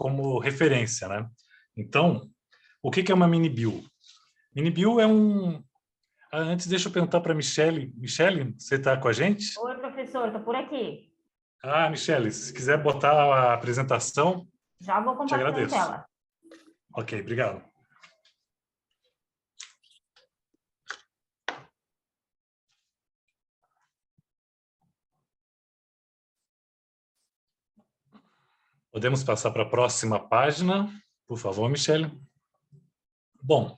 como referência, né? Então, o que é uma mini bio? Mini bio é um... Antes, deixa eu perguntar para a Michele. Michele, você está com a gente? Oi, professor, estou por aqui. Michele, se quiser botar a apresentação, Já vou te compartilhando agradeço. tela. Ok, obrigado. Podemos passar para a próxima página, por favor, Michele. Bom,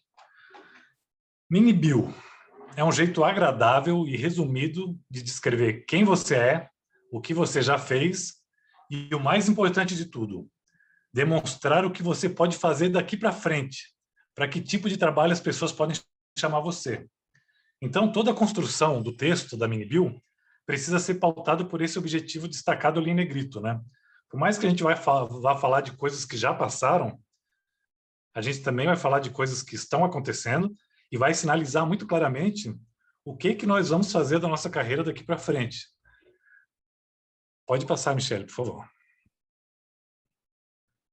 mini bio é um jeito agradável e resumido de descrever quem você é, o que você já fez e, o mais importante de tudo, demonstrar o que você pode fazer daqui para frente, para que tipo de trabalho as pessoas podem chamar você. Então, toda a construção do texto da mini bio precisa ser pautada por esse objetivo destacado ali em negrito, né? Por mais que a gente vá falar de coisas que já passaram, a gente também vai falar de coisas que estão acontecendo e vai sinalizar muito claramente o que nós vamos fazer da nossa carreira daqui para frente. Pode passar, Michele, por favor.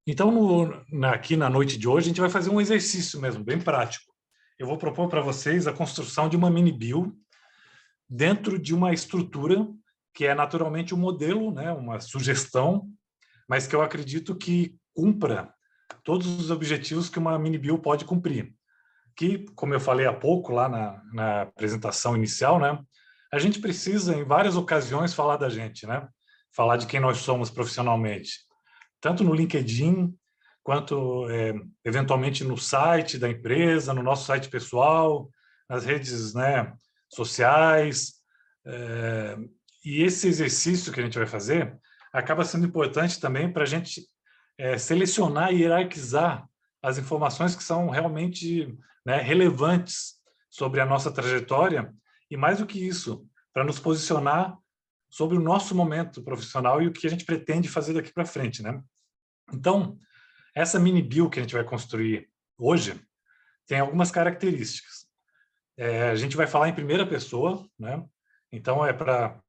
Então, aqui na noite de hoje, a gente vai fazer um exercício mesmo, bem prático. Eu vou propor para vocês a construção de uma mini bio dentro de uma estrutura que é naturalmente um modelo, né, uma sugestão, mas que eu acredito que cumpra todos os objetivos que uma mini bio pode cumprir. Que, como eu falei há pouco lá na apresentação inicial, né, a gente precisa, em várias ocasiões, falar da gente, né? Falar de quem nós somos profissionalmente. Tanto no LinkedIn, quanto, eventualmente, no site da empresa, no nosso site pessoal, nas redes, né, sociais. E esse exercício que a gente vai fazer acaba sendo importante também para a gente selecionar e hierarquizar as informações que são realmente, né, relevantes sobre a nossa trajetória e, mais do que isso, para nos posicionar sobre o nosso momento profissional e o que a gente pretende fazer daqui para frente, né? Então, essa mini bio que a gente vai construir hoje tem algumas características. A gente vai falar em primeira pessoa, né? Então, é para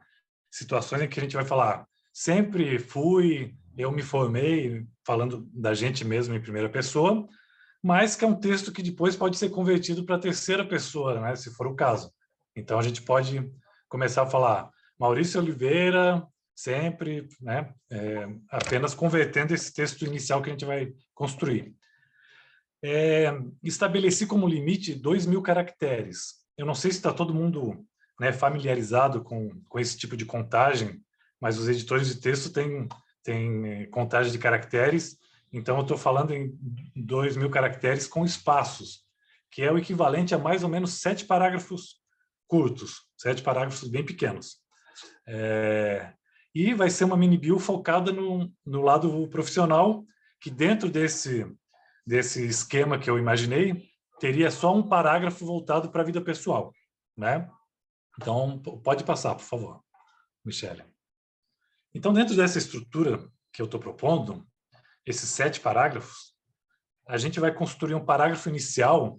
situações em que a gente vai falar sempre fui, eu me formei, falando da gente mesmo em primeira pessoa, mas que é um texto que depois pode ser convertido para a terceira pessoa, né, se for o caso. Então, a gente pode começar a falar Maurício Oliveira, sempre, né, apenas convertendo esse texto inicial que a gente vai construir. Estabeleci como limite 2.000 caracteres. Eu não sei se está todo mundo, né, familiarizado com esse tipo de contagem, mas os editores de texto têm contagem de caracteres, então eu estou falando em 2.000 caracteres com espaços, que é o equivalente a mais ou menos 7 parágrafos curtos, 7 parágrafos bem pequenos. E vai ser uma mini bio focada no lado profissional, que dentro desse esquema que eu imaginei, teria só um parágrafo voltado para a vida pessoal, né? Então, pode passar, por favor, Michele. Então, dentro dessa estrutura que eu estou propondo, esses 7 parágrafos, a gente vai construir um parágrafo inicial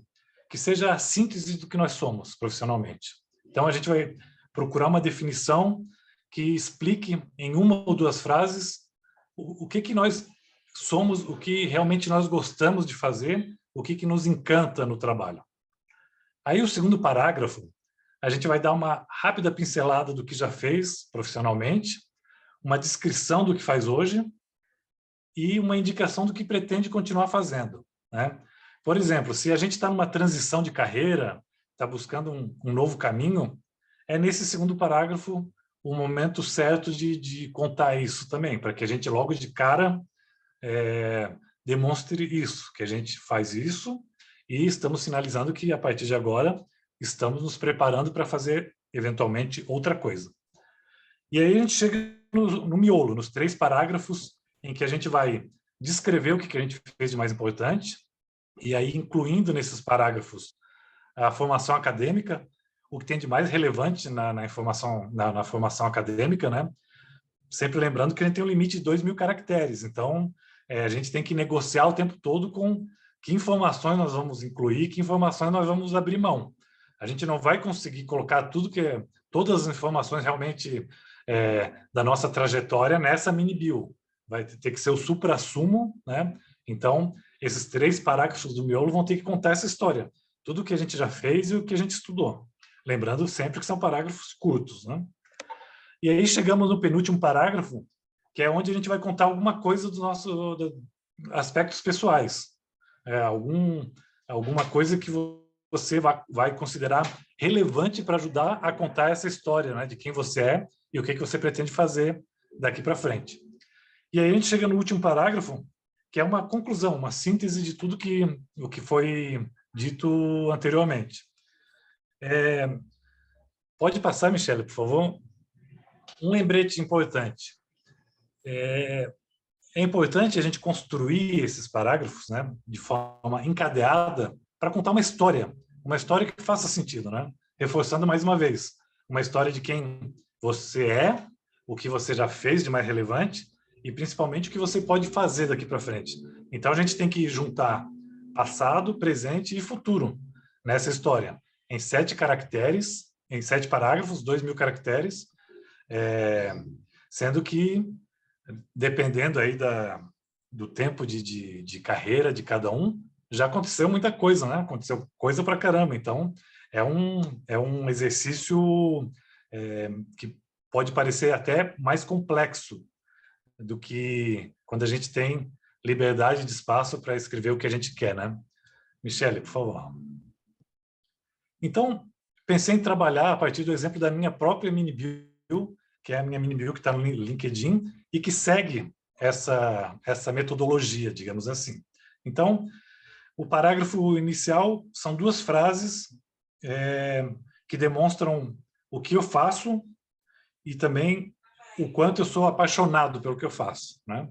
que seja a síntese do que nós somos profissionalmente. Então, a gente vai procurar uma definição que explique em uma ou duas frases o que nós somos, o que realmente nós gostamos de fazer, o que nos encanta no trabalho. Aí, o segundo parágrafo, a gente vai dar uma rápida pincelada do que já fez profissionalmente, uma descrição do que faz hoje e uma indicação do que pretende continuar fazendo, né? Por exemplo, se a gente está numa transição de carreira, está buscando um novo caminho, é nesse segundo parágrafo o momento certo de contar isso também, para que a gente logo de cara demonstre isso, que a gente faz isso e estamos sinalizando que a partir de agora estamos nos preparando para fazer eventualmente outra coisa. E aí a gente chega no miolo, nos 3 parágrafos em que a gente vai descrever o que a gente fez de mais importante e aí incluindo nesses parágrafos a formação acadêmica, o que tem de mais relevante na formação acadêmica, né? Sempre lembrando que a gente tem um limite de 2.000 caracteres, então a gente tem que negociar o tempo todo com que informações nós vamos incluir, que informações nós vamos abrir mão. A gente não vai conseguir colocar todas as informações realmente da nossa trajetória nessa mini bio. vai ter que ser o suprassumo, né? Então, esses 3 parágrafos do miolo vão ter que contar essa história. Tudo o que a gente já fez e o que a gente estudou. Lembrando sempre que são parágrafos curtos, né? E aí chegamos no penúltimo parágrafo, que é onde a gente vai contar alguma coisa dos nossos aspectos pessoais. Alguma coisa que você vai considerar relevante para ajudar a contar essa história, né? De quem você é e o que você pretende fazer daqui para frente. E aí a gente chega no último parágrafo, que é uma conclusão, uma síntese de tudo o que foi dito anteriormente. Pode passar, Michele, por favor? Um lembrete importante. É importante a gente construir esses parágrafos, né, de forma encadeada para contar uma história que faça sentido, né? Reforçando mais uma vez, uma história de quem você é, o que você já fez de mais relevante e principalmente o que você pode fazer daqui para frente. Então a gente tem que juntar passado, presente e futuro nessa história, em 7 caracteres, em 7 parágrafos, 2.000 caracteres, sendo que dependendo aí do tempo de carreira de cada um, já aconteceu muita coisa, né? Aconteceu coisa pra caramba. Então, é um exercício que pode parecer até mais complexo do que quando a gente tem liberdade de espaço para escrever o que a gente quer, né? Michele, por favor. Então, pensei em trabalhar a partir do exemplo da minha própria mini bio, que é a minha mini bio que está no LinkedIn e que segue essa metodologia, digamos assim. Então, o parágrafo inicial são 2 frases que demonstram o que eu faço e também o quanto eu sou apaixonado pelo que eu faço, né?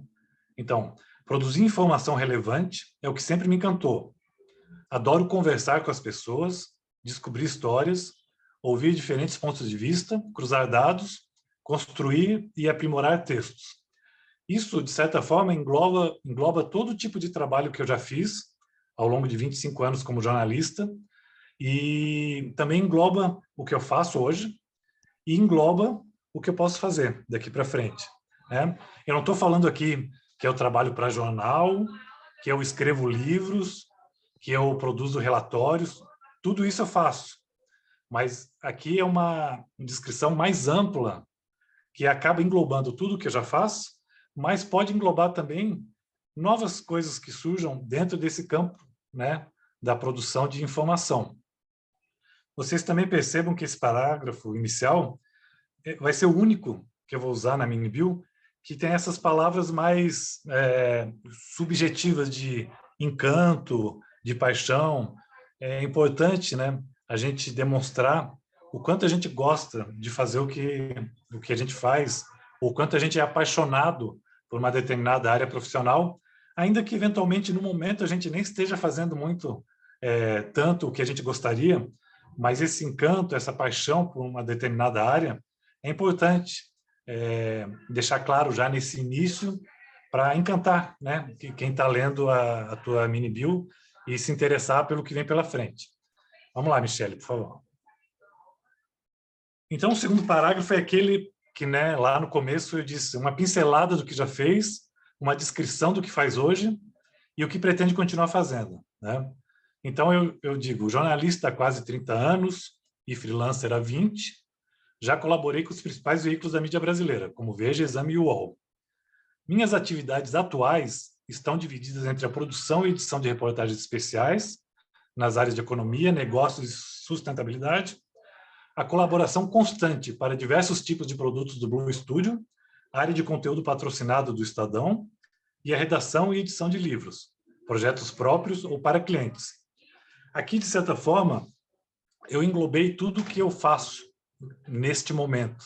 Então, produzir informação relevante é o que sempre me encantou. Adoro conversar com as pessoas, descobrir histórias, ouvir diferentes pontos de vista, cruzar dados, construir e aprimorar textos. Isso, de certa forma, engloba todo tipo de trabalho que eu já fiz ao longo de 25 anos como jornalista e também engloba o que eu faço hoje e engloba o que eu posso fazer daqui para frente, né? Eu não estou falando aqui que eu trabalho para jornal, que eu escrevo livros, que eu produzo relatórios, tudo isso eu faço. Mas aqui é uma descrição mais ampla que acaba englobando tudo que eu já faço, mas pode englobar também novas coisas que surjam dentro desse campo, né, da produção de informação. Vocês também percebam que esse parágrafo inicial vai ser o único que eu vou usar na mini bio que tem essas palavras mais subjetivas de encanto, de paixão. É importante, né, a gente demonstrar o quanto a gente gosta de fazer o que a gente faz, o quanto a gente é apaixonado por uma determinada área profissional, ainda que eventualmente no momento a gente nem esteja fazendo muito tanto o que a gente gostaria, mas esse encanto, essa paixão por uma determinada área é importante deixar claro já nesse início para encantar, né, quem está lendo a tua mini bio e se interessar pelo que vem pela frente. Vamos lá, Michele, por favor. Então, o segundo parágrafo é aquele que, né, lá no começo eu disse uma pincelada do que já fez, uma descrição do que faz hoje e o que pretende continuar fazendo, né? Então, eu digo, jornalista há quase 30 anos e freelancer há 20, já colaborei com os principais veículos da mídia brasileira, como Veja, Exame e UOL. Minhas atividades atuais estão divididas entre a produção e edição de reportagens especiais, nas áreas de economia, negócios e sustentabilidade, a colaboração constante para diversos tipos de produtos do Blue Studio, a área de conteúdo patrocinado do Estadão e a redação e edição de livros, projetos próprios ou para clientes. Aqui, de certa forma, eu englobei tudo o que eu faço neste momento.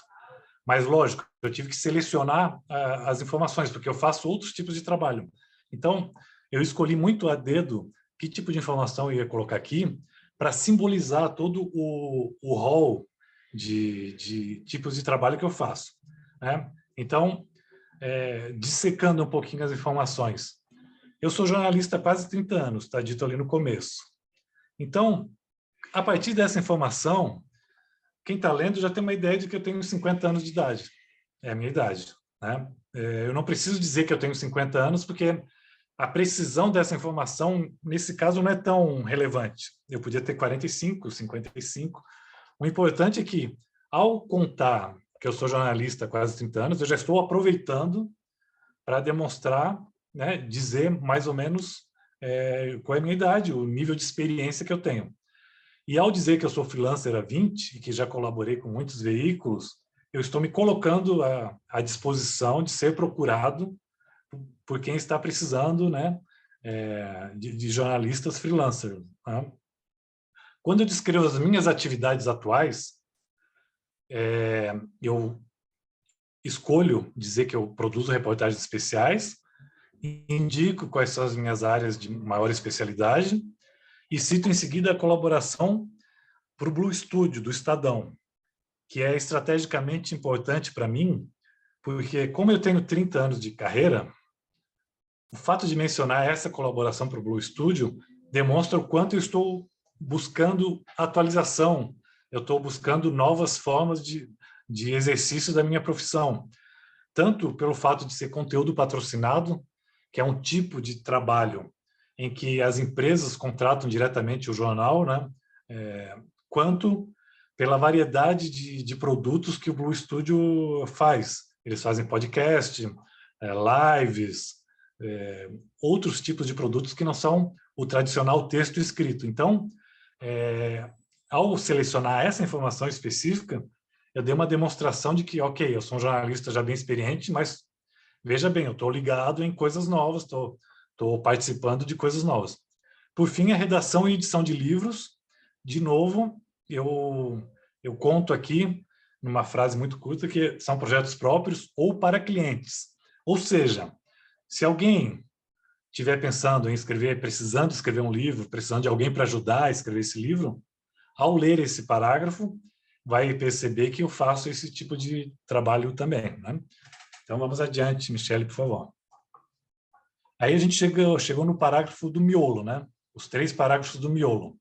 Mas, lógico, eu tive que selecionar as informações, porque eu faço outros tipos de trabalho. Então, eu escolhi muito a dedo que tipo de informação eu ia colocar aqui para simbolizar todo o rol de tipos de trabalho que eu faço, né? Então, dissecando um pouquinho as informações. Eu sou jornalista há quase 30 anos, está dito ali no começo. Então, a partir dessa informação, quem está lendo já tem uma ideia de que eu tenho 50 anos de idade. É a minha idade, né? Eu não preciso dizer que eu tenho 50 anos, porque a precisão dessa informação, nesse caso, não é tão relevante. Eu podia ter 45, 55. O importante é que, ao contar que eu sou jornalista há quase 30 anos, eu já estou aproveitando para demonstrar, né, dizer mais ou menos qual é a minha idade, o nível de experiência que eu tenho. E ao dizer que eu sou freelancer há 20 e que já colaborei com muitos veículos, eu estou me colocando à disposição de ser procurado por quem está precisando, né, de jornalistas freelancers. Né? Quando eu descrevo as minhas atividades atuais, eu escolho dizer que eu produzo reportagens especiais, indico quais são as minhas áreas de maior especialidade e cito em seguida a colaboração para o Blue Studio, do Estadão, que é estrategicamente importante para mim, porque como eu tenho 30 anos de carreira, o fato de mencionar essa colaboração para o Blue Studio demonstra o quanto eu estou buscando atualização, eu estou buscando novas formas de exercício da minha profissão, tanto pelo fato de ser conteúdo patrocinado, que é um tipo de trabalho em que as empresas contratam diretamente o jornal, né? Quanto pela variedade de produtos que o Blue Studio faz. Eles fazem podcast, lives, outros tipos de produtos que não são o tradicional texto escrito. Então, ao selecionar essa informação específica, eu dei uma demonstração de que, ok, eu sou um jornalista já bem experiente, mas veja bem, eu estou ligado em coisas novas, estou participando de coisas novas. Por fim, a redação e edição de livros. De novo, eu conto aqui, numa frase muito curta, que são projetos próprios ou para clientes. Ou seja, se alguém estiver pensando em escrever, precisando escrever um livro, precisando de alguém para ajudar a escrever esse livro, ao ler esse parágrafo, vai perceber que eu faço esse tipo de trabalho também, né? Então, vamos adiante, Michele, por favor. Aí a gente chegou no parágrafo do miolo, né? Os 3 parágrafos do miolo,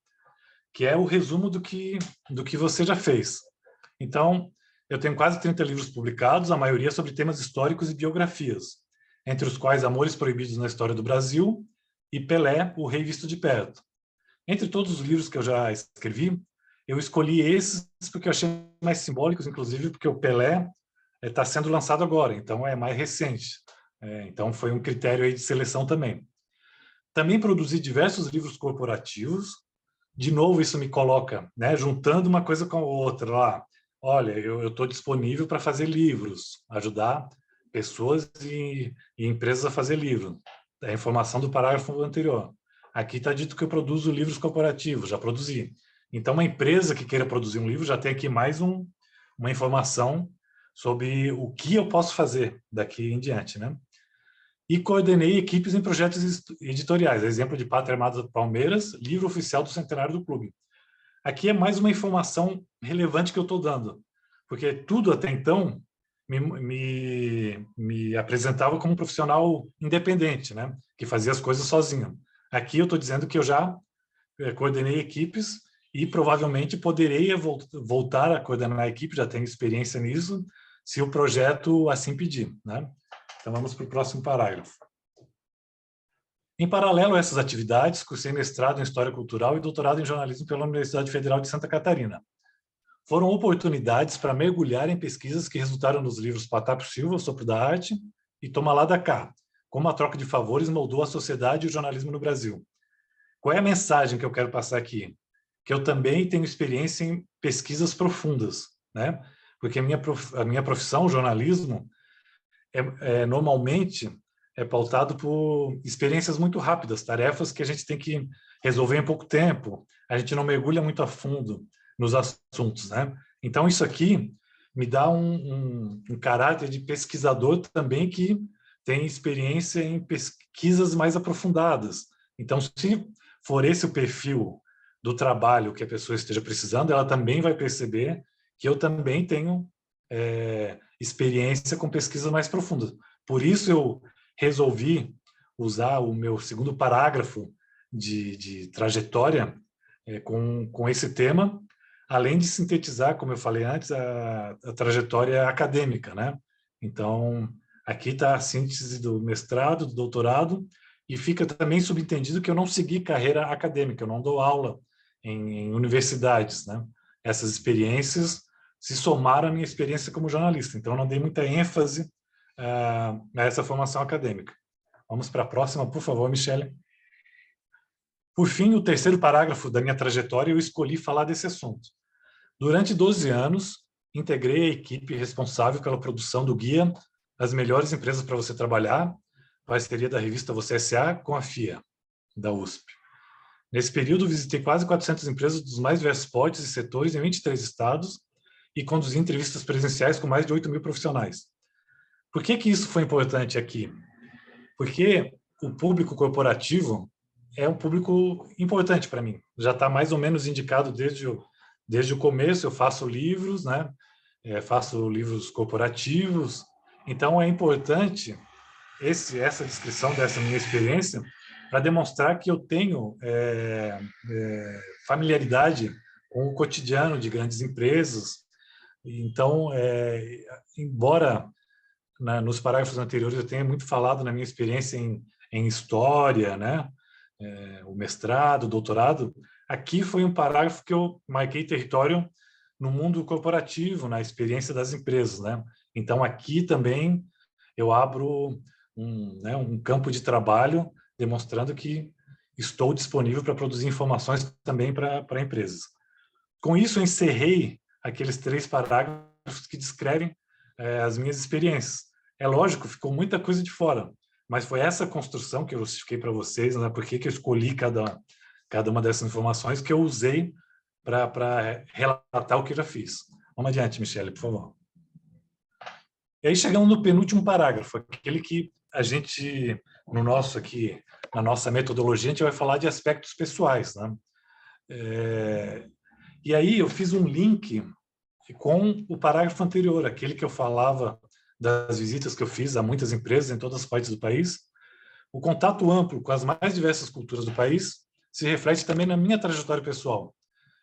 que é o resumo do que você já fez. Então, eu tenho quase 30 livros publicados, a maioria sobre temas históricos e biografias, entre os quais Amores Proibidos na História do Brasil e Pelé, o Rei Visto de Perto. Entre todos os livros que eu já escrevi, eu escolhi esses porque eu achei mais simbólicos, inclusive porque o Pelé está sendo lançado agora, então é mais recente. Então foi um critério aí de seleção também. Também produzi diversos livros corporativos. De novo, isso me coloca, né, juntando uma coisa com a outra lá. Olha, eu estou disponível para fazer livros, ajudar pessoas e empresas a fazer livros. É a informação do parágrafo anterior. Aqui está dito que eu produzo livros corporativos, já produzi. Então, uma empresa que queira produzir um livro já tem aqui mais uma informação sobre o que eu posso fazer daqui em diante, né? E coordenei equipes em projetos editoriais. Exemplo de Pátria Amada do Palmeiras, livro oficial do centenário do clube. Aqui é mais uma informação relevante que eu estou dando, porque tudo até então me apresentava como um profissional independente, né? Que fazia as coisas sozinho. Aqui eu estou dizendo que eu já coordenei equipes e provavelmente poderia voltar a coordenar a equipe, já tenho experiência nisso, se o projeto assim pedir, né? Então, vamos para o próximo parágrafo. Em paralelo a essas atividades, cursei mestrado em História Cultural e doutorado em Jornalismo pela Universidade Federal de Santa Catarina. Foram oportunidades para mergulhar em pesquisas que resultaram nos livros Patápio Silva, O Sopro da Arte, e Toma lá da cá, como a troca de favores moldou a sociedade e o jornalismo no Brasil. Qual é a mensagem que eu quero passar aqui? Que eu também tenho experiência em pesquisas profundas, né? Porque a minha profissão, o jornalismo, normalmente é pautado por experiências muito rápidas, tarefas que a gente tem que resolver em pouco tempo, a gente não mergulha muito a fundo nos assuntos, né? Então, isso aqui me dá um caráter de pesquisador também que tem experiência em pesquisas mais aprofundadas. Então, se for esse o perfil do trabalho que a pessoa esteja precisando, ela também vai perceber que eu também tenho experiência com pesquisas mais profundas. Por isso eu resolvi usar o meu segundo parágrafo de trajetória com esse tema, além de sintetizar, como eu falei antes, a trajetória acadêmica, né? Então, Aqui está a síntese do mestrado, do doutorado, e fica também subentendido que eu não segui carreira acadêmica, eu não dou aula em universidades, né? Essas experiências se somaram à minha experiência como jornalista, então eu não dei muita ênfase a essa formação acadêmica. Vamos para a próxima, por favor, Michele. Por fim, o terceiro parágrafo da minha trajetória, eu escolhi falar desse assunto. Durante 12 anos, integrei a equipe responsável pela produção do guia As Melhores Empresas para Você Trabalhar, parceria da revista Você S.A. com a FIA, da USP. Nesse período, visitei quase 400 empresas dos mais diversos portes e setores em 23 estados e conduzi entrevistas presenciais com mais de 8 mil profissionais. Por que isso foi importante aqui? Porque o público corporativo é um público importante para mim. Já está mais ou menos indicado desde o começo. Eu faço livros, né? Faço livros corporativos. Então, é importante essa descrição dessa minha experiência para demonstrar que eu tenho familiaridade com o cotidiano de grandes empresas. Então, embora nos parágrafos anteriores eu tenha muito falado na minha experiência em história, né? O mestrado, o doutorado, aqui foi um parágrafo que eu marquei território no mundo corporativo, na experiência das empresas, né? Então, aqui também eu abro um campo de trabalho demonstrando que estou disponível para produzir informações também para empresas. Com isso, eu encerrei aqueles 3 parágrafos que descrevem as minhas experiências. É lógico, ficou muita coisa de fora, mas foi essa construção que eu justifiquei para vocês, né? Por que eu escolhi cada uma dessas informações que eu usei para relatar o que eu já fiz. Vamos adiante, Michele, por favor. E aí chegamos no penúltimo parágrafo, aquele que a gente, na nossa metodologia, a gente vai falar de aspectos pessoais, né? E aí eu fiz um link com o parágrafo anterior, aquele que eu falava das visitas que eu fiz a muitas empresas em todas as partes do país. O contato amplo com as mais diversas culturas do país se reflete também na minha trajetória pessoal.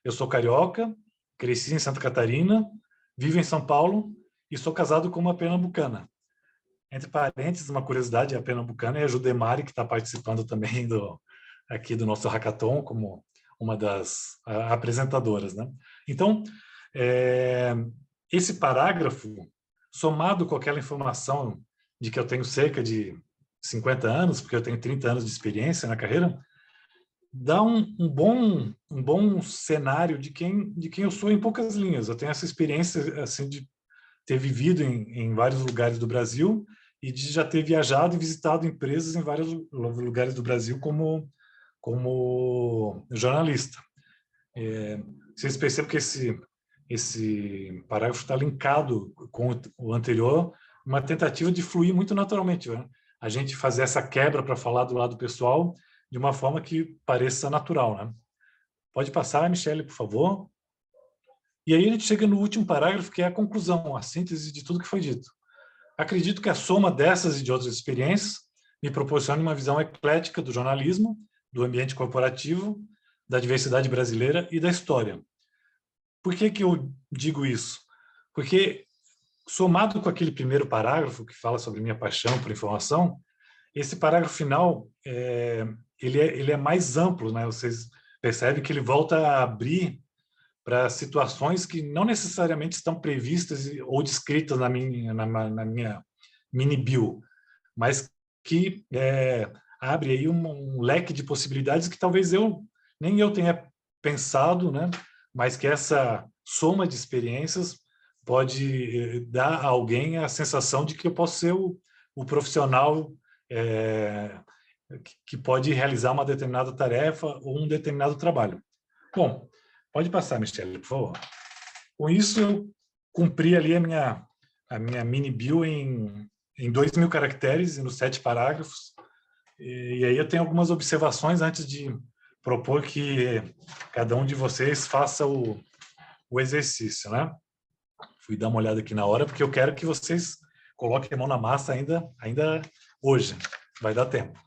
Eu sou carioca, cresci em Santa Catarina, vivo em São Paulo e sou casado com uma pernambucana. Entre parênteses, uma curiosidade, a pernambucana é a Judemari, que está participando também aqui do nosso hackathon como uma das apresentadoras, né? Então, esse parágrafo, somado com aquela informação de que eu tenho cerca de 50 anos, porque eu tenho 30 anos de experiência na carreira, dá um bom cenário de quem eu sou em poucas linhas. Eu tenho essa experiência assim, de ter vivido em vários lugares do Brasil e de já ter viajado e visitado empresas em vários lugares do Brasil como jornalista. Vocês percebem que esse parágrafo está linkado com o anterior, uma tentativa de fluir muito naturalmente, né? A gente fazer essa quebra para falar do lado pessoal de uma forma que pareça natural, né? Pode passar, Michele, por favor. E aí a gente chega no último parágrafo, que é a conclusão, a síntese de tudo que foi dito. Acredito que a soma dessas e de outras experiências me proporciona uma visão eclética do jornalismo, do ambiente corporativo, da diversidade brasileira e da história. Por que eu digo isso? Porque, somado com aquele primeiro parágrafo, que fala sobre minha paixão por informação, esse parágrafo final, ele é mais amplo, né? Vocês percebem que ele volta a abrir para situações que não necessariamente estão previstas ou descritas na minha mini bio, mas que abre aí um leque de possibilidades que talvez nem eu tenha pensado, né? Mas que essa soma de experiências pode dar a alguém a sensação de que eu posso ser o profissional que pode realizar uma determinada tarefa ou um determinado trabalho. Bom, pode passar, Michele, por favor. Com isso, eu cumpri ali a minha mini bio em 2.000 caracteres e nos 7 parágrafos. E aí eu tenho algumas observações antes de propor que cada um de vocês faça o exercício, né? Fui dar uma olhada aqui na hora, porque eu quero que vocês coloquem a mão na massa ainda hoje. Vai dar tempo.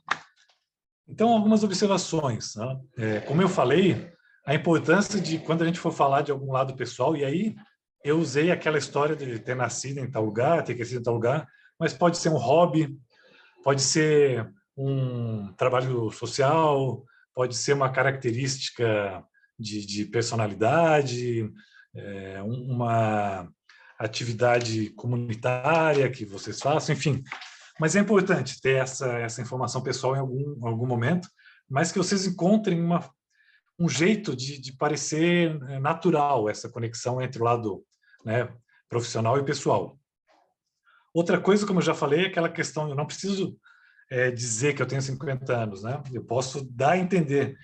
Então, algumas observações, né? Como eu falei, a importância de, quando a gente for falar de algum lado pessoal, e aí eu usei aquela história de ter nascido em tal lugar, ter crescido em tal lugar, mas pode ser um hobby, pode ser um trabalho social, pode ser uma característica de personalidade, uma atividade comunitária que vocês façam, enfim. Mas é importante ter essa informação pessoal em algum momento, mas que vocês encontrem um jeito de parecer natural essa conexão entre o lado, né, profissional e pessoal. Outra coisa, como eu já falei, é aquela questão, eu não preciso dizer que eu tenho 50 anos, né? Eu posso dar a entender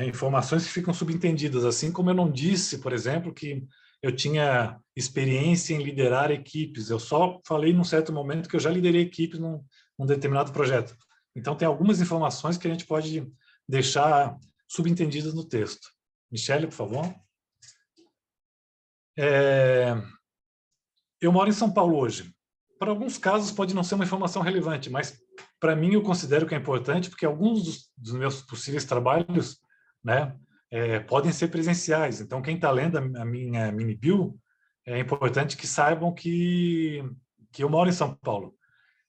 informações que ficam subentendidas, assim como eu não disse, por exemplo, que eu tinha experiência em liderar equipes. Eu só falei num certo momento que eu já liderei equipes num determinado projeto. Então, tem algumas informações que a gente pode deixar subentendidas no texto. Michele, por favor. Eu moro em São Paulo hoje. Para alguns casos pode não ser uma informação relevante, mas para mim eu considero que é importante porque alguns dos meus possíveis trabalhos, né, podem ser presenciais. Então, quem está lendo a minha mini bio, é importante que saibam que eu moro em São Paulo.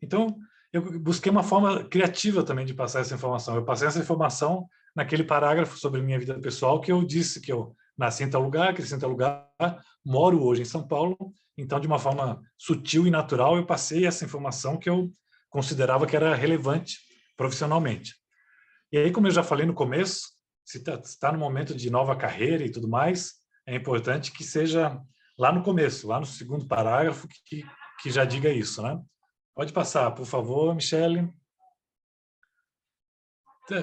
Então, eu busquei uma forma criativa também de passar essa informação. Eu passei essa informação naquele parágrafo sobre minha vida pessoal que eu disse que eu nasci em tal lugar, cresci em tal lugar, moro hoje em São Paulo. Então, de uma forma sutil e natural, eu passei essa informação que eu considerava que era relevante profissionalmente. E aí, como eu já falei no começo, se está no momento de nova carreira e tudo mais, é importante que seja lá no começo, lá no segundo parágrafo, que já diga isso, né? Pode passar, por favor, Michele.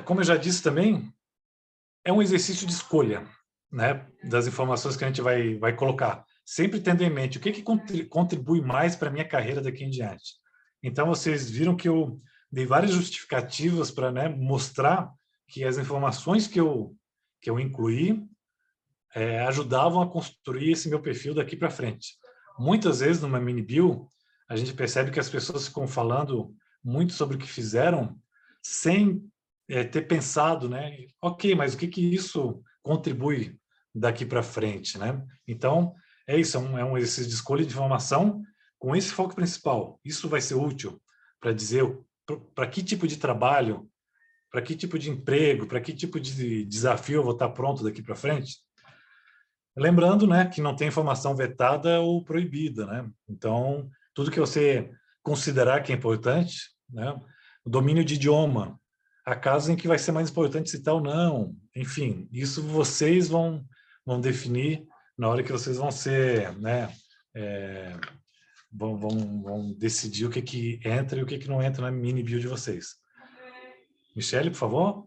Como eu já disse também, é um exercício de escolha, né, das informações que a gente vai colocar. Sempre tendo em mente o que contribui mais para a minha carreira daqui em diante. Então, vocês viram que eu dei várias justificativas para, né, mostrar que as informações que eu incluí ajudavam a construir esse meu perfil daqui para frente. Muitas vezes, numa mini bio, a gente percebe que as pessoas ficam falando muito sobre o que fizeram sem ter pensado, né? Ok, mas o que isso contribui daqui para frente, né? Então, é isso, é um exercício de escolha de informação com esse foco principal. Isso vai ser útil para dizer para que tipo de trabalho, para que tipo de emprego, para que tipo de desafio eu vou estar pronto daqui para frente. Lembrando, né, que não tem informação vetada ou proibida, né? Então, tudo que você considerar que é importante, né? O domínio de idioma, há casos em que vai ser mais importante citar ou não. Enfim, isso vocês vão definir na hora que vocês vão ser, né? Vão decidir o que entra e o que não entra na mini bio de vocês. Michele, por favor.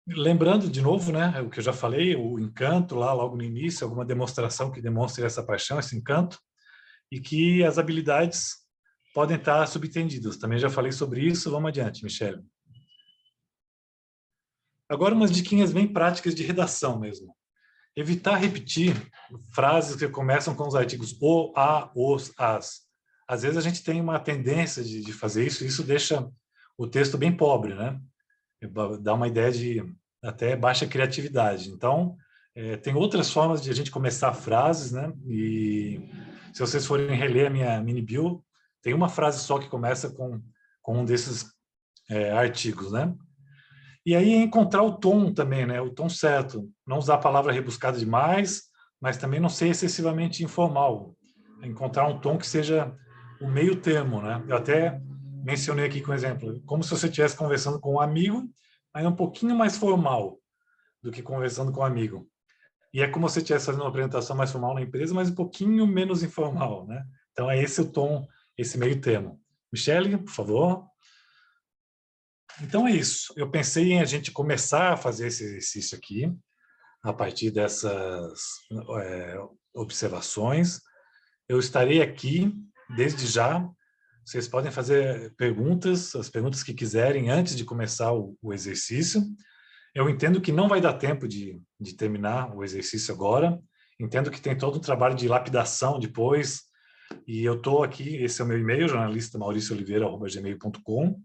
Lembrando de novo, né, o que eu já falei, o encanto lá logo no início, alguma demonstração que demonstre essa paixão, esse encanto, e que as habilidades podem estar subentendidas. Também já falei sobre isso, vamos adiante, Michele. Agora umas diquinhas bem práticas de redação mesmo. Evitar repetir frases que começam com os artigos o, a, os, as. Às vezes a gente tem uma tendência de fazer isso, e isso deixa o texto bem pobre, né? Dá uma ideia de até baixa criatividade. Então, tem outras formas de a gente começar frases, né? E se vocês forem reler a minha mini bio, tem uma frase só que começa com um desses artigos, né? E aí encontrar o tom também, né? O tom certo. Não usar a palavra rebuscada demais, mas também não ser excessivamente informal. Encontrar um tom que seja o meio termo, né? Eu até mencionei aqui com exemplo, como se você estivesse conversando com um amigo, mas um pouquinho mais formal do que conversando com um amigo. E é como se você estivesse fazendo uma apresentação mais formal na empresa, mas um pouquinho menos informal, né? Então é esse o tom, esse meio termo. Michele, por favor. Então é isso. Eu pensei em a gente começar a fazer esse exercício aqui, a partir dessas observações. Eu estarei aqui desde já. Vocês podem fazer perguntas, as perguntas que quiserem antes de começar o exercício. Eu entendo que não vai dar tempo de terminar o exercício agora. Entendo que tem todo um trabalho de lapidação depois. E eu estou aqui, esse é o meu e-mail, jornalistamauriciooliveira@gmail.com.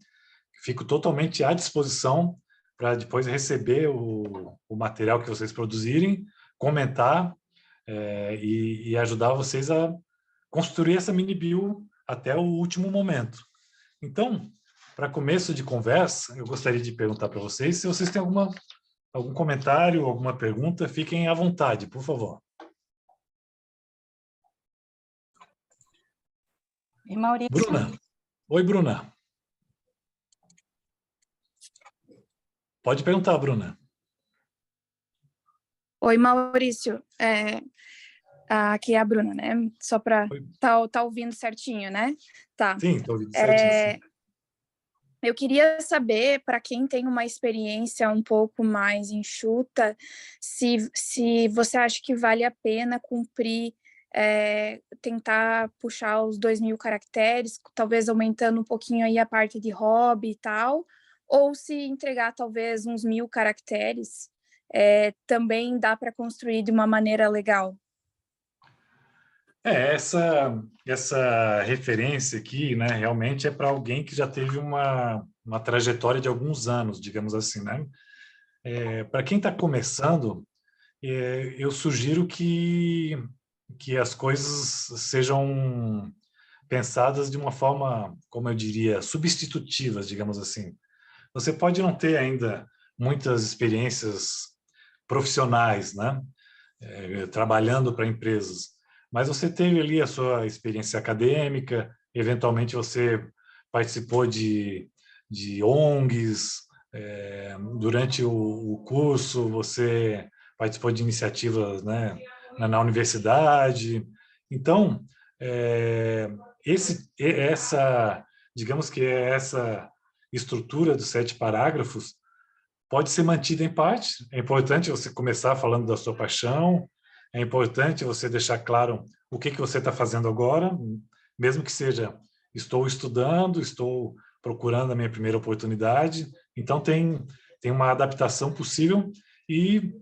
Fico totalmente à disposição para depois receber o material que vocês produzirem, comentar e ajudar vocês a construir essa mini bio até o último momento. Então, para começo de conversa, eu gostaria de perguntar para vocês se vocês têm algum comentário, alguma pergunta, fiquem à vontade, por favor. E Maurício? Bruna. Oi, Bruna. Pode perguntar, Bruna. Oi, Maurício. Aqui é a Bruna, né? Só para tá ouvindo certinho, né? Tá. Sim, estou ouvindo certinho. Sim. Eu queria saber, para quem tem uma experiência um pouco mais enxuta, se você acha que vale a pena cumprir, tentar puxar os 2.000 caracteres, talvez aumentando um pouquinho aí a parte de hobby e tal, ou se entregar talvez uns 1.000 caracteres, também dá para construir de uma maneira legal. Essa referência aqui, né, realmente é para alguém que já teve uma trajetória de alguns anos, digamos assim, né? Para quem está começando, eu sugiro que as coisas sejam pensadas de uma forma, como eu diria, substitutivas, digamos assim. Você pode não ter ainda muitas experiências profissionais, né, trabalhando para empresas, mas você teve ali a sua experiência acadêmica, eventualmente você participou de ONGs, durante o curso você participou de iniciativas, né, na universidade. Então, digamos que essa estrutura dos 7 parágrafos pode ser mantida em parte. É importante você começar falando da sua paixão, é importante você deixar claro o que você está fazendo agora, mesmo que seja, estou estudando, estou procurando a minha primeira oportunidade. Então, tem uma adaptação possível e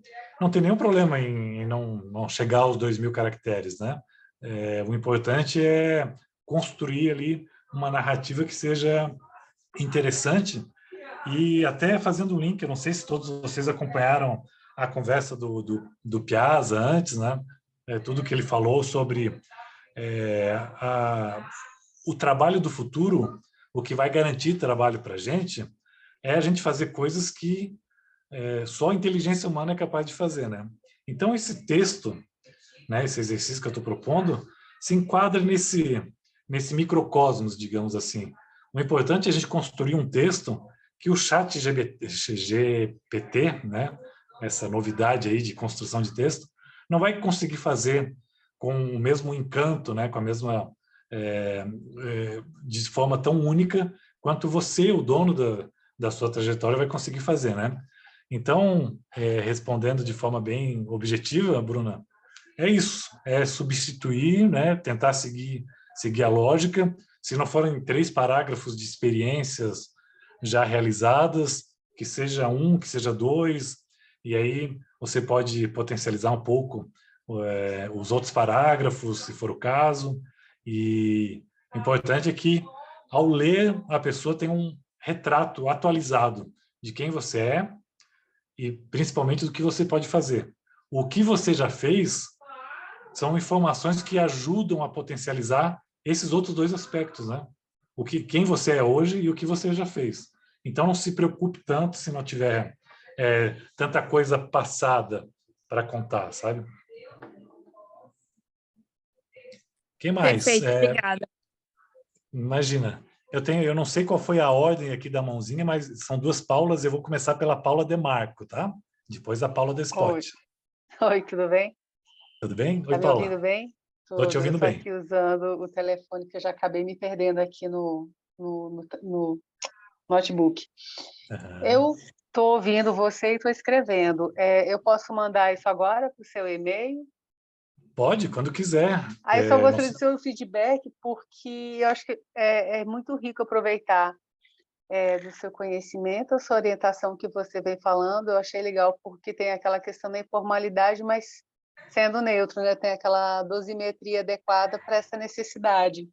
não tem nenhum problema em não chegar aos 2.000 caracteres, né? O importante é construir ali uma narrativa que seja interessante. E até fazendo um link, eu não sei se todos vocês acompanharam a conversa do Piazza antes, né? Tudo que ele falou sobre o trabalho do futuro, o que vai garantir trabalho para a gente é a gente fazer coisas que só a inteligência humana é capaz de fazer, né? Então, esse texto, né, esse exercício que eu estou propondo, se enquadra nesse microcosmos, digamos assim. O importante é a gente construir um texto que o chat GPT, né, essa novidade aí de construção de texto, não vai conseguir fazer com o mesmo encanto, né, com a mesma de forma tão única quanto você, o dono da sua trajetória, vai conseguir fazer, né? Então, respondendo de forma bem objetiva, Bruna, é isso, é substituir, né, tentar seguir a lógica. Se não forem 3 parágrafos de experiências já realizadas, que seja 1, que seja 2, e aí você pode potencializar um pouco os outros parágrafos, se for o caso. E o importante é que, ao ler, a pessoa tem um retrato atualizado de quem você é e, principalmente, do que você pode fazer. O que você já fez são informações que ajudam a potencializar esses outros 2 aspectos, né? Quem você é hoje e o que você já fez. Então, não se preocupe tanto se não tiver tanta coisa passada para contar, sabe? Quem mais? Perfeito, obrigada. Imagina, eu não sei qual foi a ordem aqui da mãozinha, mas são 2 Paulas, eu vou começar pela Paula Demarco, tá? Depois a Paula Despot. Oi, tudo bem? Tudo bem? Tá Oi, me Paula. ouvindo bem? Estou te ouvindo eu tô bem. aqui usando o telefone, que eu já acabei me perdendo aqui no notebook. Eu estou ouvindo você e estou escrevendo. Eu posso mandar isso agora para o seu e-mail? Pode, quando quiser. Aí eu só gostaria do seu feedback, porque eu acho que é muito rico aproveitar do seu conhecimento, a sua orientação que você vem falando. Eu achei legal porque tem aquela questão da informalidade, mas sendo neutro, né? Tem aquela dosimetria adequada para essa necessidade.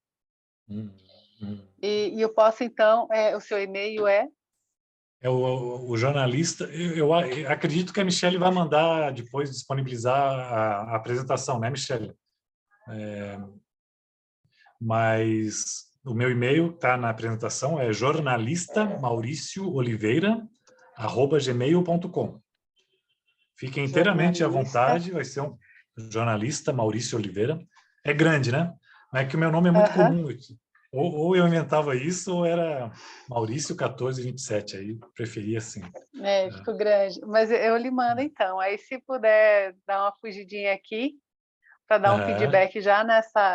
E eu posso, então, o seu e-mail é? É o jornalista. Eu acredito que a Michelle vai mandar depois disponibilizar a apresentação, né, Michelle? mas o meu e-mail está na apresentação, é jornalistamauriciooliveira@gmail.com. Fiquem inteiramente à vontade, vai ser um jornalista Maurício Oliveira. É grande, né? Não é que o meu nome é muito comum. Ou eu inventava isso, ou era Maurício 1427, aí preferia assim. Ficou grande. Mas eu lhe mando então. Aí se puder dar uma fugidinha aqui, para dar um feedback já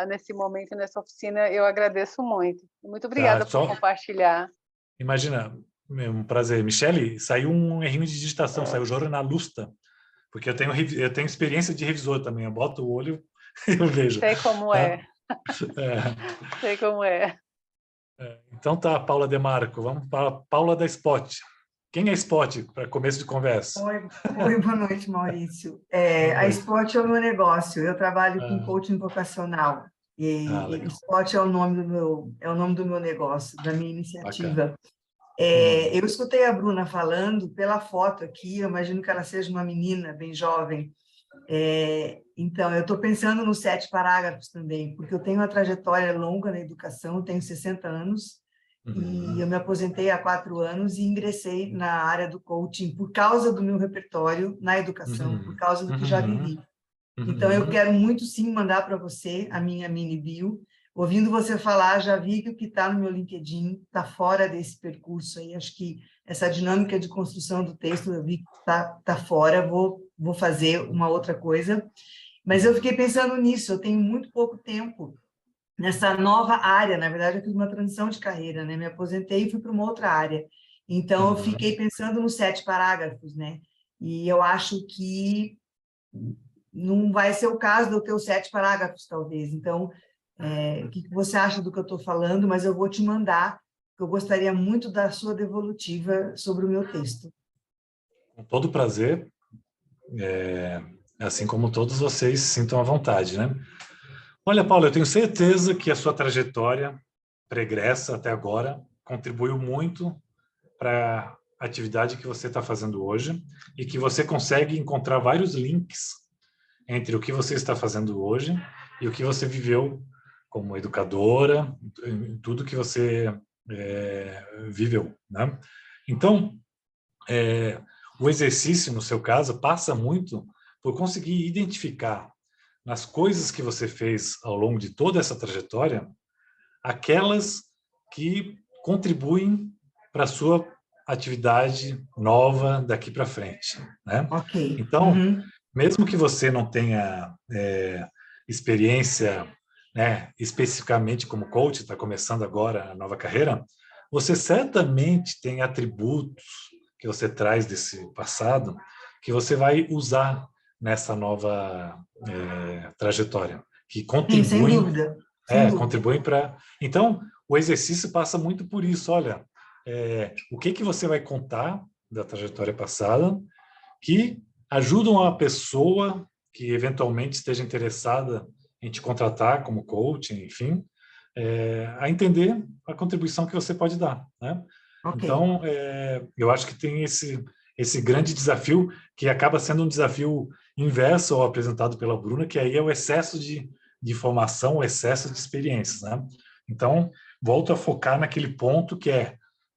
nesse momento, nessa oficina, eu agradeço muito. Muito obrigada por compartilhar. Imagina, é um prazer. Michele, saiu um errinho de digitação, saiu jornalusta, porque eu tenho experiência de revisor também. Eu boto o olho e eu vejo. Sei como é. Sei como é. Então tá, Paula Demarco, vamos para a Paula da Spot. Quem é Spot, para começo de conversa? Oi, boa noite, Maurício. A Spot é o meu negócio, eu trabalho com coaching vocacional, e Spot é o nome do meu negócio, da minha iniciativa. Eu escutei a Bruna falando pela foto aqui, eu imagino que ela seja uma menina bem jovem. Então, eu estou pensando nos 7 parágrafos também, porque eu tenho uma trajetória longa na educação, eu tenho 60 anos, e eu me aposentei há 4 anos e ingressei na área do coaching por causa do meu repertório na educação, por causa do que já vivi. Então, eu quero muito, sim, mandar para você a minha mini bio. Ouvindo você falar, já vi que o que está no meu LinkedIn está fora desse percurso aí. Acho que essa dinâmica de construção do texto, eu vi que está fora, vou fazer uma outra coisa. Mas eu fiquei pensando nisso, eu tenho muito pouco tempo nessa nova área. Na verdade, eu fiz uma transição de carreira, né? Me aposentei e fui para uma outra área. Então, eu fiquei pensando nos 7 parágrafos, né? E eu acho que não vai ser o caso de eu ter os 7 parágrafos, talvez. Então, o que você acha do que eu estou falando? Mas eu vou te mandar, porque eu gostaria muito da sua devolutiva sobre o meu texto. Com todo prazer, assim como todos vocês sintam à vontade, né? Olha, Paulo, eu tenho certeza que a sua trajetória pregressa até agora contribuiu muito para a atividade que você está fazendo hoje e que você consegue encontrar vários links entre o que você está fazendo hoje e o que você viveu como educadora, tudo que você viveu, né? Então, o exercício, no seu caso, passa muito por conseguir identificar nas coisas que você fez ao longo de toda essa trajetória, aquelas que contribuem para a sua atividade nova daqui para frente, né? Ok. Então, mesmo que você não tenha experiência, né, especificamente como coach, está começando agora a nova carreira, você certamente tem atributos que você traz desse passado que você vai usar nessa nova trajetória, que contribuem, sim, sem dúvida. Sem dúvida. Contribuem para... Então, o exercício passa muito por isso. Olha, o que você vai contar da trajetória passada que ajudam a pessoa que eventualmente esteja interessada em te contratar como coach, enfim, a entender a contribuição que você pode dar, né? Okay. Então, eu acho que tem esse grande desafio, que acaba sendo um desafio inverso ao apresentado pela Bruna, que aí é o excesso de informação, o excesso de experiências, né? Então, volto a focar naquele ponto que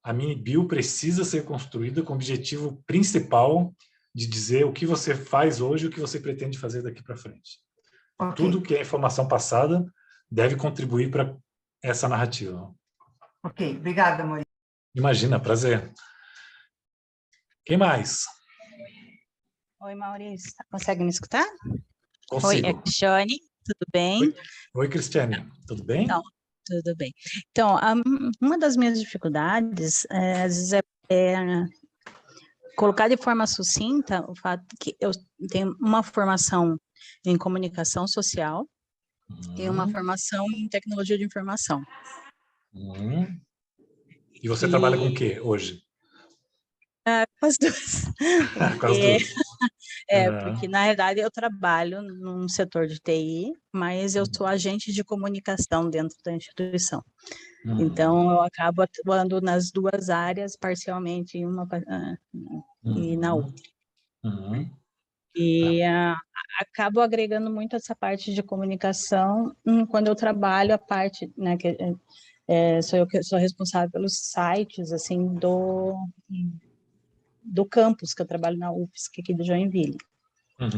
a mini bio precisa ser construída com o objetivo principal de dizer o que você faz hoje e o que você pretende fazer daqui para frente. Okay. Tudo que é informação passada deve contribuir para essa narrativa. Ok, obrigada, Maurício. Imagina, prazer. Quem mais? Oi, Maurício. Consegue me escutar? Consigo. Oi, é Cristiane, tudo bem? Oi, Cristiane, tudo bem? Então, tudo bem. Então, uma das minhas dificuldades, às vezes, é colocar de forma sucinta o fato que eu tenho uma formação em comunicação social e uma formação em tecnologia de informação. E você trabalha com o quê hoje? Com as duas. Com as duas. Porque, na realidade, eu trabalho num setor de TI, mas eu sou agente de comunicação dentro da instituição. Então, eu acabo atuando nas duas áreas, parcialmente em uma e na outra. E acabo agregando muito essa parte de comunicação quando eu trabalho a parte, né, que sou eu que sou responsável pelos sites, assim, do campus, que eu trabalho na UFSC aqui de Joinville. Eu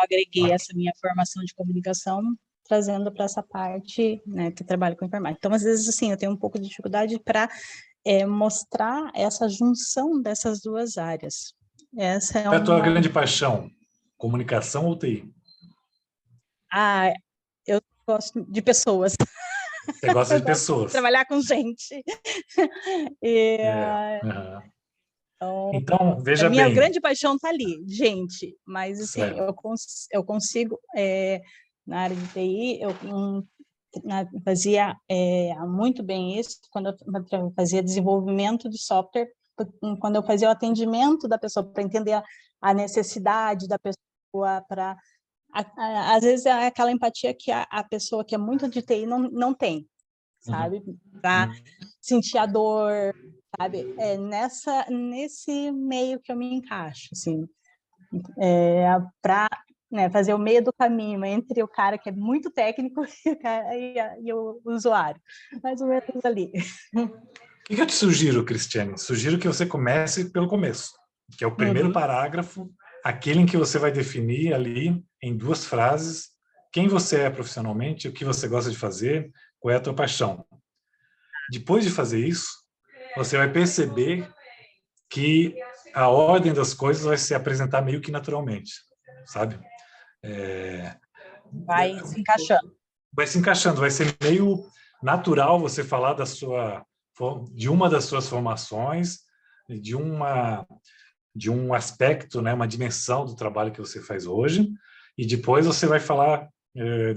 agreguei essa minha formação de comunicação, trazendo para essa parte, né, que trabalho com informática. Então, às vezes, assim, eu tenho um pouco de dificuldade para mostrar essa junção dessas duas áreas. Essa é a tua grande paixão? Comunicação ou TI? Eu gosto de pessoas. Você gosta de pessoas. Trabalhar com gente. Então, veja bem. A minha grande paixão está ali, gente. Mas, assim, eu consigo, na área de TI, eu fazia muito bem isso quando eu fazia desenvolvimento de software, quando eu fazia o atendimento da pessoa para entender a necessidade da pessoa, para às vezes é aquela empatia que a pessoa que é muito de TI não tem, sabe? Para sentir a dor, sabe? É nesse meio que eu me encaixo, assim, para fazer o meio do caminho entre o cara que é muito técnico e o usuário, mais ou menos ali. O que eu te sugiro, Cristiane? Sugiro que você comece pelo começo, que é o primeiro parágrafo, aquele em que você vai definir ali, em 2 frases, quem você é profissionalmente, o que você gosta de fazer, qual é a tua paixão. Depois de fazer isso, você vai perceber que a ordem das coisas vai se apresentar meio que naturalmente, sabe? Vai se encaixando. Vai se encaixando, vai ser meio natural você falar de uma das suas formações, de um aspecto, né, uma dimensão do trabalho que você faz hoje, e depois você vai falar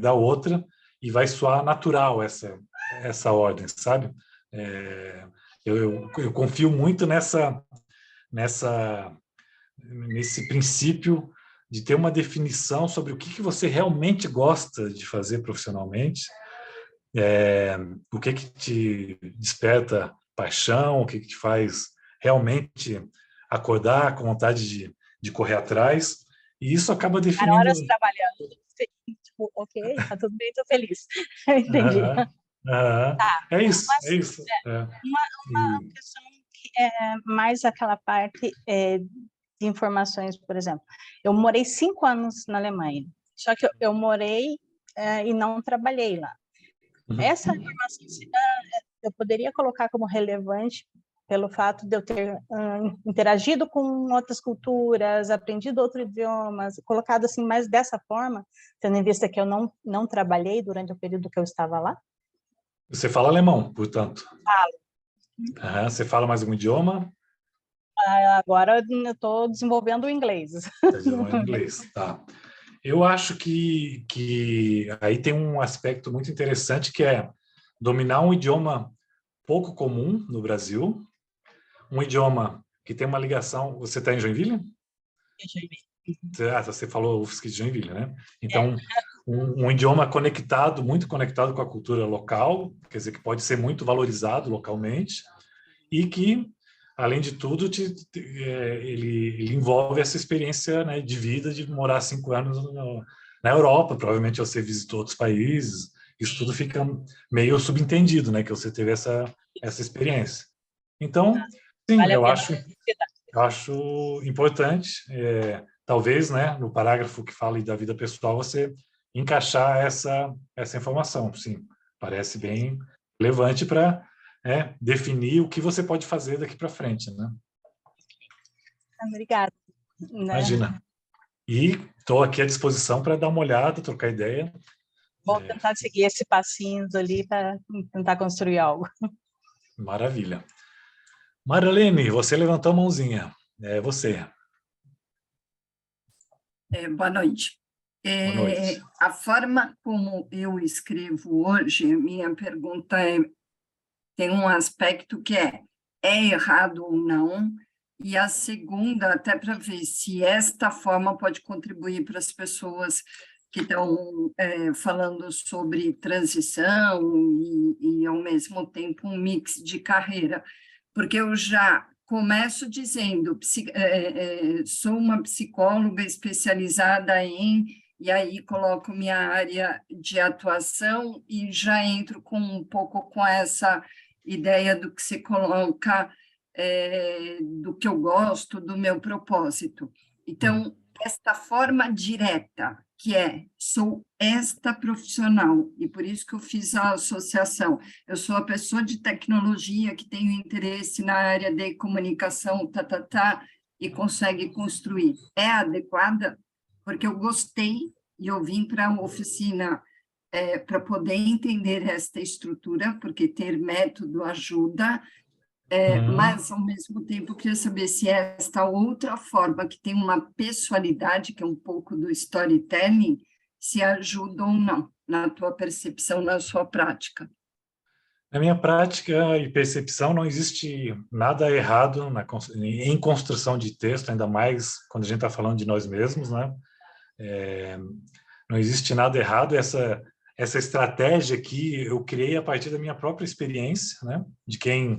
da outra e vai soar natural essa ordem, sabe? Eu confio muito nesse princípio de ter uma definição sobre o que você realmente gosta de fazer profissionalmente, o que te desperta paixão, o que te faz realmente acordar com vontade de correr atrás, e isso acaba definindo... horas trabalhando, tipo, ok, tá tudo bem, tô feliz. Entendi. É isso, é isso. Uma questão que é mais aquela parte de informações, por exemplo. Eu morei 5 anos na Alemanha, só que eu morei e não trabalhei lá. Essa informação eu poderia colocar como relevante pelo fato de eu ter interagido com outras culturas, aprendido outros idiomas, colocado assim mais dessa forma, tendo em vista que eu não trabalhei durante o período que eu estava lá. Você fala alemão, portanto? Falo. Você fala mais um idioma? Agora eu estou desenvolvendo o inglês. Está desenvolvendo inglês, tá. Eu acho que aí tem um aspecto muito interessante, que é dominar um idioma pouco comum no Brasil, um idioma que tem uma ligação... Você está em Joinville? Em Joinville. Você falou UFSC de Joinville, né? Então, um idioma conectado, muito conectado com a cultura local, quer dizer, que pode ser muito valorizado localmente, e que, além de tudo, ele envolve essa experiência, né, de vida, de morar 5 anos na Europa. Provavelmente você visitou outros países, isso tudo fica meio subentendido, né, que você teve essa experiência. Então, sim, vale eu acho importante, talvez, né, no parágrafo que fala da vida pessoal, você encaixar essa informação. Sim, parece bem relevante para definir o que você pode fazer daqui para frente, né? Obrigada. Imagina. E estou aqui à disposição para dar uma olhada, trocar ideia. Vou tentar seguir esse passinho ali para tentar construir algo. Maravilha. Marlene, você levantou a mãozinha. É você. Boa noite. Boa noite. A forma como eu escrevo hoje, minha pergunta tem um aspecto que é errado ou não, e a segunda, até para ver se esta forma pode contribuir para as pessoas que estão falando sobre transição e, ao mesmo tempo, um mix de carreira. Porque eu já começo dizendo, sou uma psicóloga especializada e aí coloco minha área de atuação e já entro um pouco com essa ideia do que você coloca, do que eu gosto, do meu propósito. Então, esta forma direta, que sou esta profissional, e por isso que eu fiz a associação. Eu sou a pessoa de tecnologia que tem interesse na área de comunicação, e consegue construir. É adequada? Porque eu gostei e eu vim para a oficina para poder entender esta estrutura, porque ter método ajuda, mas, ao mesmo tempo, eu queria saber se esta outra forma, que tem uma pessoalidade, que é um pouco do storytelling, se ajuda ou não na tua percepção, na sua prática. Na minha prática e percepção, não existe nada errado em construção de texto, ainda mais quando a gente está falando de nós mesmos, né? Não existe nada errado. Essa estratégia que eu criei a partir da minha própria experiência, né? De quem,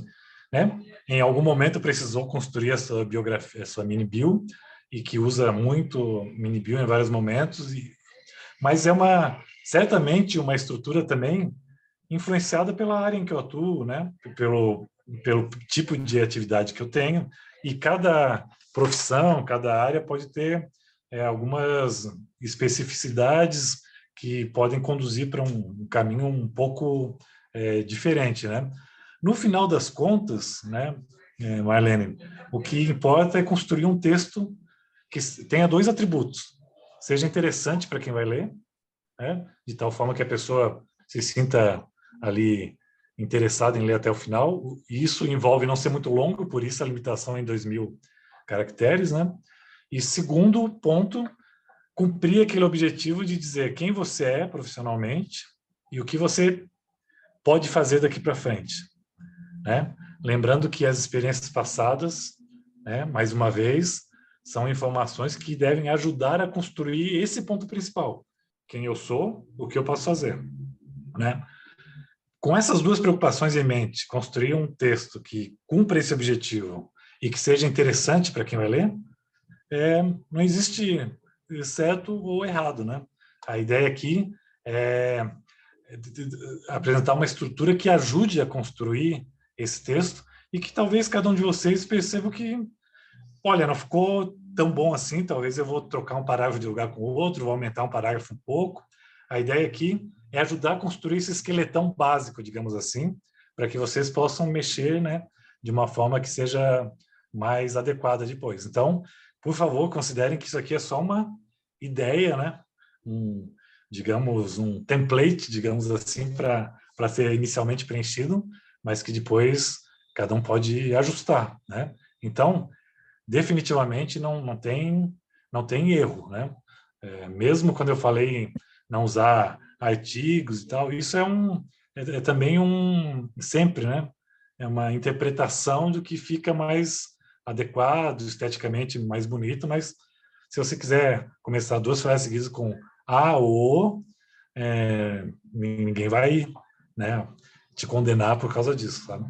né, em algum momento precisou construir a sua biografia, a sua mini-bio, e que usa muito mini-bio em vários momentos, mas certamente uma estrutura também influenciada pela área em que eu atuo, né? Pelo tipo de atividade que eu tenho, e cada profissão, cada área pode ter algumas especificidades que podem conduzir para um caminho um pouco diferente, né? No final das contas, né, Marlene, o que importa é construir um texto que tenha dois atributos: seja interessante para quem vai ler, né, de tal forma que a pessoa se sinta ali interessada em ler até o final. E isso envolve não ser muito longo, por isso a limitação em 2.000 caracteres, né? E segundo ponto, cumprir aquele objetivo de dizer quem você é profissionalmente e o que você pode fazer daqui para frente, né? Lembrando que as experiências passadas, né, mais uma vez, são informações que devem ajudar a construir esse ponto principal: quem eu sou, o que eu posso fazer, né? Com essas duas preocupações em mente, construir um texto que cumpra esse objetivo e que seja interessante para quem vai ler, não existe certo ou errado, né? A ideia aqui é apresentar uma estrutura que ajude a construir esse texto e que talvez cada um de vocês perceba que, olha, não ficou tão bom assim, talvez eu vou trocar um parágrafo de lugar com o outro, vou aumentar um parágrafo um pouco. A ideia aqui é ajudar a construir esse esqueletão básico, digamos assim, para que vocês possam mexer, né, de uma forma que seja mais adequada depois. Então, por favor, considerem que isso aqui é só uma ideia, né, digamos, um template, digamos assim, para ser inicialmente preenchido, mas que depois cada um pode ajustar, né? Então, definitivamente não tem erro, né? Mesmo quando eu falei em não usar artigos e tal, isso é também sempre, né? É uma interpretação do que fica mais adequado, esteticamente mais bonito, mas se você quiser começar duas frases seguidas com a ou ninguém vai, né, te condenar por causa disso, sabe?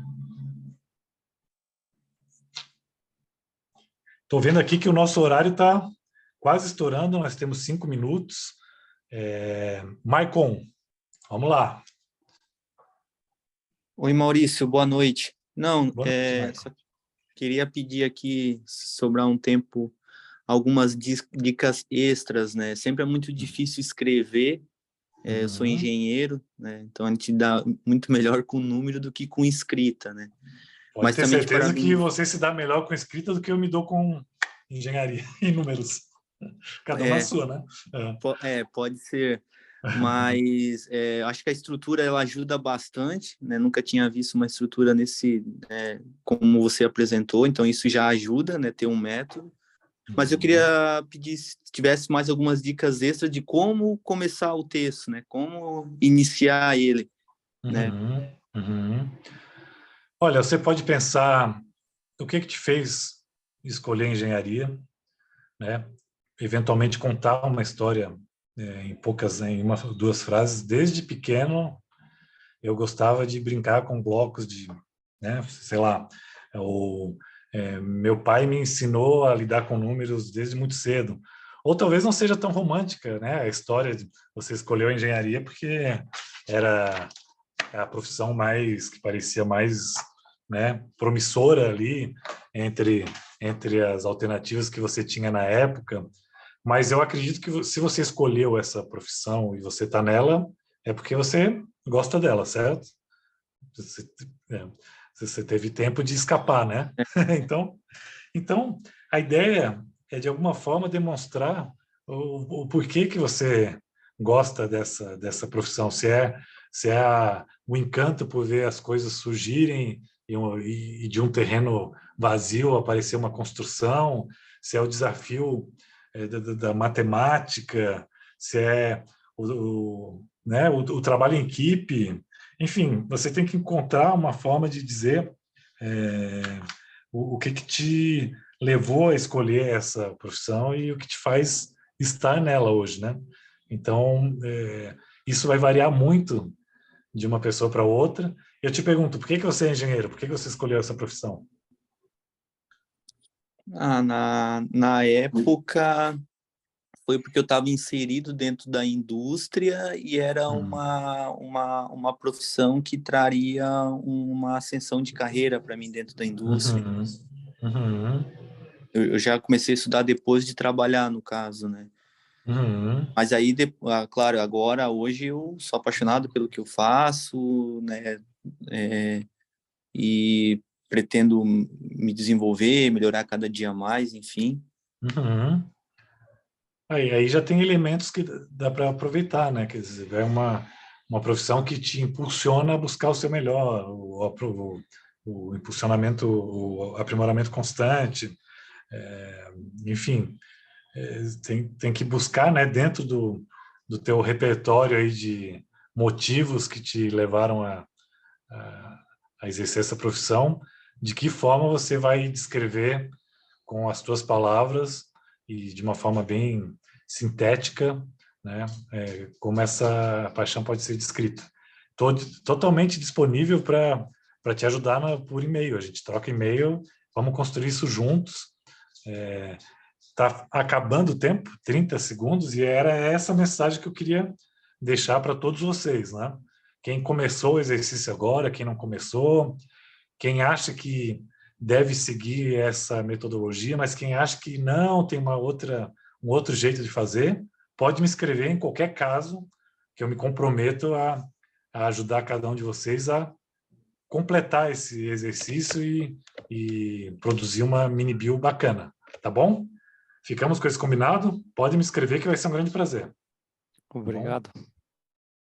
Estou vendo aqui que o nosso horário está quase estourando, nós temos 5 minutos. Maicon, vamos lá. Oi, Maurício, boa noite. Não, Boa noite, só queria pedir aqui, se sobrar um tempo, algumas dicas extras, né? Sempre é muito difícil escrever, eu sou engenheiro, né? Então a gente dá muito melhor com número do que com escrita, né? Pode ter certeza que você se dá melhor com escrita do que eu me dou com engenharia e números. Cada uma sua, né? Pode ser. Mas acho que a estrutura ela ajuda bastante, né? Nunca tinha visto uma estrutura como você apresentou, então isso já ajuda, né? Ter um método. Mas eu queria pedir se tivesse mais algumas dicas extras de como começar o texto, né? Como iniciar ele, né? Olha, você pode pensar o que te fez escolher engenharia, né? Eventualmente contar uma história em uma, duas frases. Desde pequeno, eu gostava de brincar com blocos de, né, sei lá, ou meu pai me ensinou a lidar com números desde muito cedo. Ou talvez não seja tão romântica, né? A história de você escolheu a engenharia porque era a profissão que parecia mais, né, promissora ali entre as alternativas que você tinha na época. Mas eu acredito que se você escolheu essa profissão e você está nela, é porque você gosta dela, certo? Você teve tempo de escapar, né? Então, a ideia é, de alguma forma, demonstrar o porquê que você gosta dessa profissão. Se é o encanto por ver as coisas surgirem e de um terreno vazio aparecer uma construção, se é o desafio da matemática, se é né, o trabalho em equipe. Enfim, você tem que encontrar uma forma de dizer o que te levou a escolher essa profissão e o que te faz estar nela hoje, né? Então, isso vai variar muito de uma pessoa para outra. Eu te pergunto, por que você é engenheiro? Por que você escolheu essa profissão? Na época, foi porque eu estava inserido dentro da indústria e era uma profissão que traria uma ascensão de carreira para mim dentro da indústria. Eu já comecei a estudar depois de trabalhar, no caso, né? Mas aí, claro, hoje eu sou apaixonado pelo que eu faço, né? E pretendo me desenvolver, melhorar cada dia mais, enfim. Aí já tem elementos que dá para aproveitar, né? Quer dizer, é uma profissão que te impulsiona a buscar o seu melhor, o impulsionamento, o aprimoramento constante, enfim, tem que buscar, né, dentro do teu repertório aí de motivos que te levaram a exercer essa profissão, de que forma você vai descrever com as tuas palavras e de uma forma bem sintética, né, como essa paixão pode ser descrita. Estou totalmente disponível para te ajudar por e-mail. A gente troca e-mail, vamos construir isso juntos. Está acabando o tempo, 30 segundos, e era essa mensagem que eu queria deixar para todos vocês, né? Quem começou o exercício agora, quem não começou, quem acha que deve seguir essa metodologia, mas quem acha que não, tem um outro jeito de fazer, pode me escrever em qualquer caso, que eu me comprometo a ajudar cada um de vocês a completar esse exercício e produzir uma mini bio bacana, tá bom? Ficamos com esse combinado? Pode me escrever que vai ser um grande prazer. Obrigado.